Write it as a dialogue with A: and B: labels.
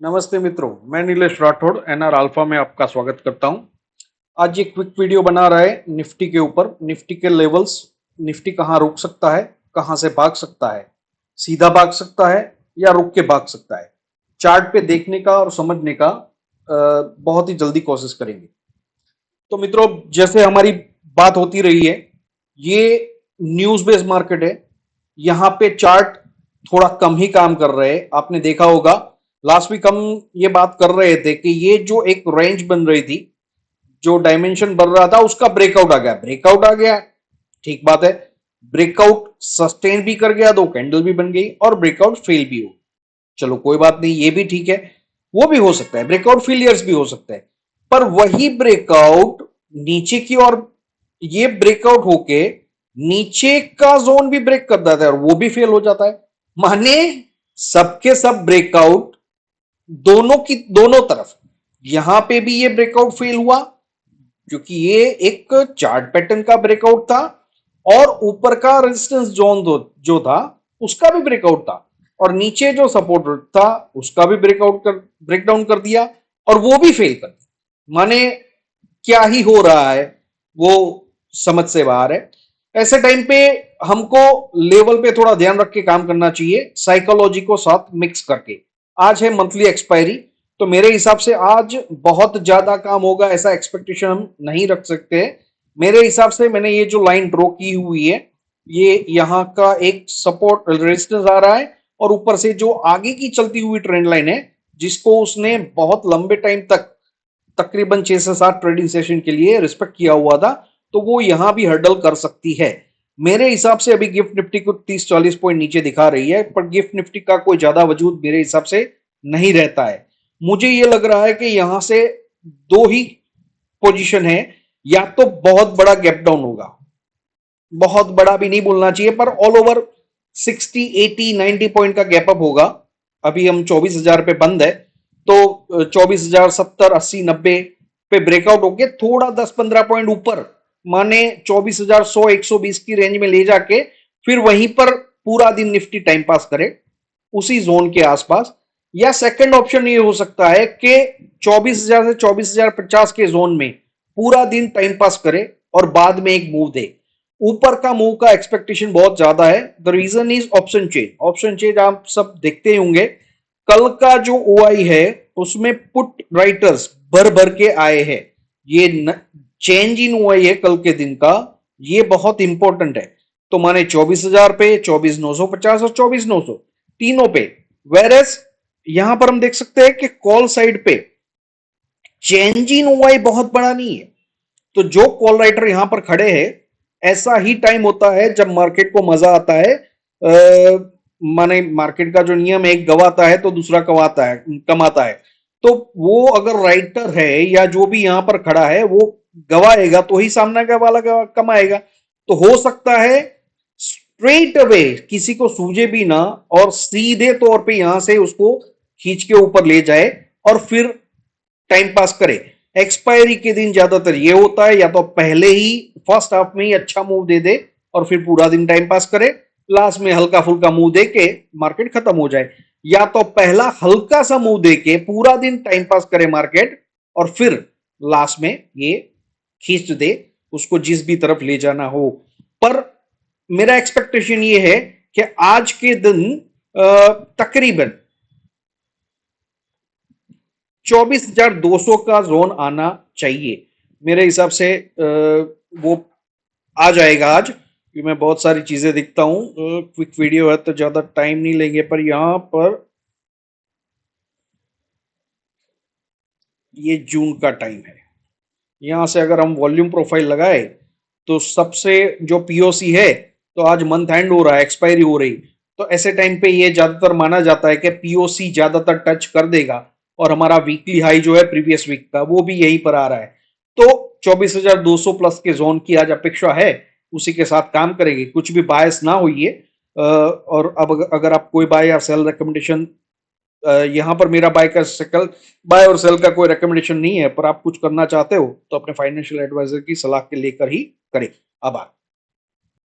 A: नमस्ते मित्रों, मैं नीलेश राठौड़ एनआर अल्फा में आपका स्वागत करता हूं। आज ये क्विक वीडियो बना रहा है निफ्टी के ऊपर, निफ्टी के लेवल्स, निफ्टी कहां रुक सकता है, कहां से भाग सकता है, सीधा भाग सकता है या रुक के भाग सकता है। चार्ट पे देखने का और समझने का बहुत ही जल्दी कोशिश करेंगे। तो मित्रों, जैसे हमारी बात होती रही है, ये न्यूज बेस्ड मार्केट है। यहाँ पे चार्ट थोड़ा कम ही काम कर रहे हैं। आपने देखा होगा, लास्ट वीक हम ये बात कर रहे थे कि ये जो एक रेंज बन रही थी, जो डायमेंशन बन रहा था, उसका ब्रेकआउट आ गया। ब्रेकआउट आ गया, ठीक बात है। ब्रेकआउट सस्टेन भी कर गया, दो कैंडल भी बन गई, और ब्रेकआउट फेल भी हो, चलो कोई बात नहीं, ये भी ठीक है। वो भी हो सकता है, ब्रेकआउट फेलियर्स भी हो सकता है। पर वही ब्रेकआउट नीचे की ओर, ये ब्रेकआउट होके नीचे का जोन भी ब्रेक कर देता है और वो भी फेल हो जाता है। माने सबके सब ब्रेकआउट, दोनों की दोनों तरफ। यहां पे भी ये ब्रेकआउट फेल हुआ क्योंकि ये एक चार्ट पैटर्न का ब्रेकआउट था, और ऊपर का रेजिस्टेंस जोन जो था उसका भी ब्रेकआउट था, और नीचे जो सपोर्ट था उसका भी ब्रेकडाउन कर दिया, और वो भी फेल कर दिया। माने क्या ही हो रहा है वो समझ से बाहर है। ऐसे टाइम पे हमको लेवल पे थोड़ा ध्यान रख के काम करना चाहिए, साइकोलॉजी को साथ मिक्स करके। आज है मंथली एक्सपायरी, तो मेरे हिसाब से आज बहुत ज्यादा काम होगा ऐसा एक्सपेक्टेशन हम नहीं रख सकते। मेरे हिसाब से मैंने ये जो लाइन ड्रॉ की हुई है, ये यहाँ का एक सपोर्ट रेजिस्टेंस आ रहा है, और ऊपर से जो आगे की चलती हुई ट्रेंड लाइन है, जिसको उसने बहुत लंबे टाइम तक, तकरीबन 6 से 7 ट्रेडिंग सेशन के लिए रिस्पेक्ट किया हुआ था, तो वो यहां भी हर्डल कर सकती है। मेरे हिसाब से अभी गिफ्ट निफ्टी को 30-40 पॉइंट नीचे दिखा रही है, पर गिफ्ट निफ्टी का कोई ज्यादा वजूद मेरे हिसाब से नहीं रहता है। मुझे ये लग रहा है कि यहां से दो ही पोजीशन है, या तो बहुत बड़ा गैप डाउन होगा, बहुत बड़ा भी नहीं बोलना चाहिए, पर ऑल ओवर 60, 80, 90 पॉइंट का गैप अप होगा। अभी हम 24,000 पे बंद है, तो 24,000, 70, 80, 90 पे ब्रेकआउट होके थोड़ा 10-15 पॉइंट ऊपर, माने 24,100, 120 की रेंज में ले जाके फिर वहीं पर पूरा दिन निफ्टी टाइम पास करे उसी जोन के आसपास। या सेकंड ऑप्शन ये हो सकता है कि 24,000 से 24,050 के जोन में पूरा दिन टाइम पास करे और बाद में एक मूव दे। ऊपर का मूव का एक्सपेक्टेशन बहुत ज्यादा है। The reason is option change. Option change आप सब देखते होंगे, कल का जो ओआई है उसमें पुट राइटर्स भर भर के आए हैं। ये चेंज इन ओआई है कल के दिन का, ये बहुत इंपॉर्टेंट है। तो माने 24,000 पे, 24,950 और 24,900 तीनों पे। वेरएस यहां पर हम देख सकते हैं कि कॉल साइड पे चेंज इन ओआई बहुत बड़ा नहीं है। तो जो कॉल राइटर यहां पर खड़े हैं, ऐसा ही टाइम होता है जब मार्केट को मजा आता है। माने मार्केट का जो नियम है, एक गवाता है तो दूसरा कमाता है, कमाता है। तो वो अगर राइटर है या जो भी यहां पर खड़ा है वो गवाएगा तो ही सामने का वाला कमाएगा। तो हो सकता है स्ट्रेट अवे किसी को सूझे भी ना, और सीधे तौर पे यहां से उसको खींच के ऊपर ले जाए और फिर टाइम पास करे। एक्सपायरी के दिन ज्यादातर ये होता है, या तो पहले ही फर्स्ट हाफ में ही अच्छा मूव दे दे और फिर पूरा दिन टाइम पास करे, लास्ट में हल्का फुल्का मूव दे के मार्केट खत्म हो जाए। या तो पहला हल्का सा मूव दे के पूरा दिन टाइम पास करे मार्केट, और फिर लास्ट में ये खींच दे उसको जिस भी तरफ ले जाना हो। पर मेरा एक्सपेक्टेशन ये है कि आज के दिन तकरीबन 24,200 का जोन आना चाहिए। मेरे हिसाब से वो आ जाएगा आज, क्योंकि मैं बहुत सारी चीजें दिखता हूं। क्विक वीडियो है तो ज्यादा टाइम नहीं लेंगे, पर यहां पर ये जून का टाइम है। यहां से अगर हम वॉल्यूम प्रोफाइल लगाए तो सबसे जो पीओसी है, तो आज मंथ एंड हो रहा है, एक्सपायरी हो रही, तो ऐसे टाइम पे ये ज्यादातर माना जाता है कि पीओसी ज्यादातर टच कर देगा, और हमारा वीकली हाई जो है प्रीवियस वीक का वो भी यहीं पर आ रहा है। तो 24,200 प्लस के जोन की आज अपेक्षा है, उसी के साथ काम करेंगे, कुछ भी बायस ना होइए। और अब अगर आप कोई बाय या सेल रिकमेंडेशन, यहाँ पर मेरा बाय और सेल का कोई रिकमेंडेशन नहीं है, पर आप कुछ करना चाहते हो तो अपने फाइनेंशियल एडवाइजर की सलाह के लेकर ही करें। आभार।